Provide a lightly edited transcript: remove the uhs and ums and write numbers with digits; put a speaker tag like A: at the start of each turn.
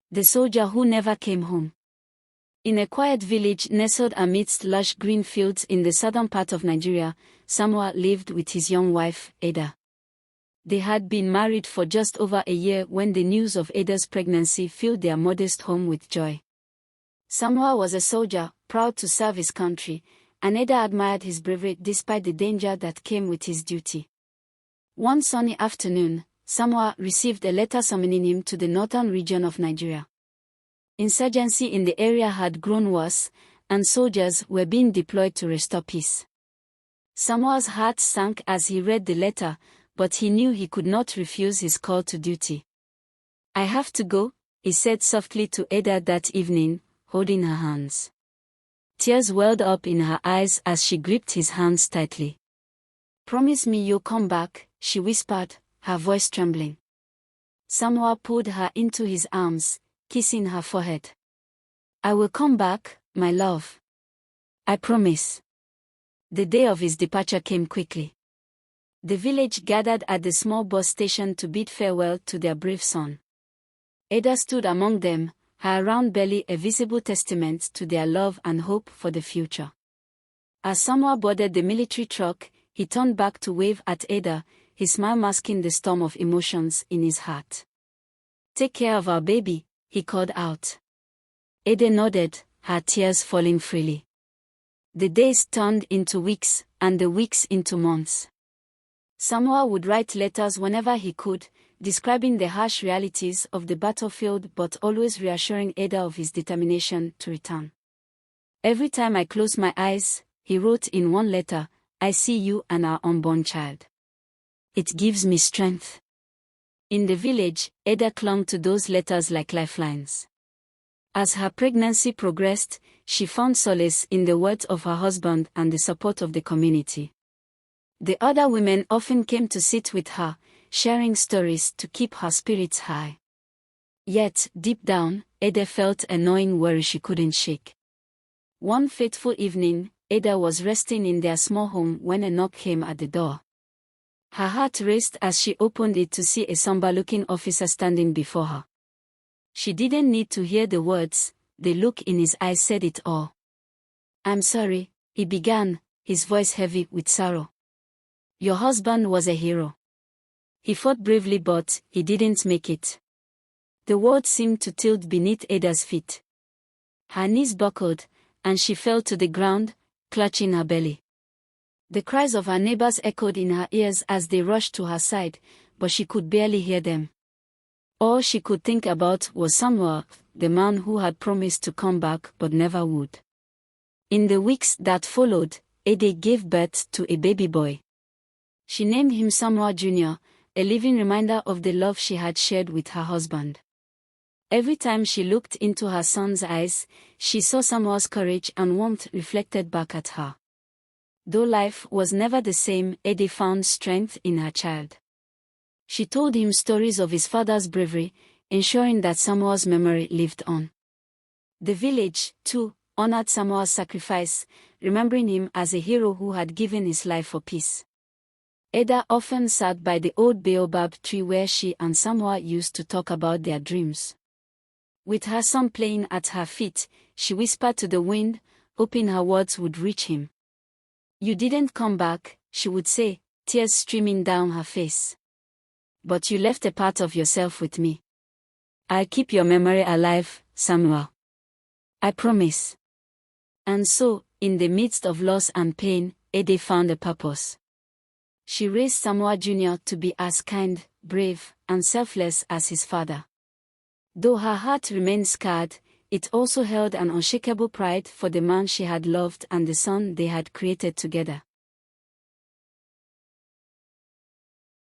A: The soldier who never came home. In a quiet village nestled amidst lush green fields in the southern part of Nigeria, Samuel lived with his young wife, Ada. They had been married for just over a year when the news of Ada's pregnancy filled their modest home with joy. Samuel was a soldier, proud to serve his country, and Ada admired his bravery despite the danger that came with his duty. One sunny afternoon, Samuel received a letter summoning him to the northern region of Nigeria. Insurgency in the area had grown worse, and soldiers were being deployed to restore peace. Samuel's heart sank as he read the letter, but he knew he could not refuse his call to duty. "I have to go," he said softly to Ada that evening, holding her hands. Tears welled up in her eyes as she gripped his hands tightly. "Promise me you'll come back," she whispered, her voice trembling. Samuel pulled her into his arms, kissing her forehead. "I will come back, my love. I promise." The day of his departure came quickly. The village gathered at the small bus station to bid farewell to their brave son. Ada stood among them, her round belly a visible testament to their love and hope for the future. As Samuel boarded the military truck, he turned back to wave at Ada, his smile masking the storm of emotions in his heart. "Take care of our baby," he called out. Ada nodded, her tears falling freely. The days turned into weeks, and the weeks into months. Samuel would write letters whenever he could, describing the harsh realities of the battlefield but always reassuring Ada of his determination to return. "Every time I close my eyes," he wrote in one letter, "I see you and our unborn child. It gives me strength." In the village, Ada clung to those letters like lifelines. As her pregnancy progressed, she found solace in the words of her husband and the support of the community. The other women often came to sit with her, sharing stories to keep her spirits high. Yet, deep down, Ada felt a gnawing worry she couldn't shake. One fateful evening, Ada was resting in their small home when a knock came at the door. Her heart raced as she opened it to see a somber-looking officer standing before her. She didn't need to hear the words, the look in his eyes said it all. "I'm sorry," he began, his voice heavy with sorrow. "Your husband was a hero. He fought bravely but he didn't make it." The world seemed to tilt beneath Ada's feet. Her knees buckled, and she fell to the ground, clutching her belly. The cries of her neighbors echoed in her ears as they rushed to her side, but she could barely hear them. All she could think about was Samuel, the man who had promised to come back but never would. In the weeks that followed, Ada gave birth to a baby boy. She named him Samuel Jr., a living reminder of the love she had shared with her husband. Every time she looked into her son's eyes, she saw Samuel's courage and warmth reflected back at her. Though life was never the same, Ada found strength in her child. She told him stories of his father's bravery, ensuring that Samuel's memory lived on. The village, too, honored Samuel's sacrifice, remembering him as a hero who had given his life for peace. Ada often sat by the old baobab tree where she and Samuel used to talk about their dreams. With her son playing at her feet, she whispered to the wind, hoping her words would reach him. "You didn't come back," she would say, tears streaming down her face. "But you left a part of yourself with me. I'll keep your memory alive, Samuel. I promise." And so, in the midst of loss and pain, Ada found a purpose. She raised Samuel Jr. to be as kind, brave, and selfless as his father. Though her heart remained scarred, it also held an unshakable pride for the man she had loved and the son they had created together.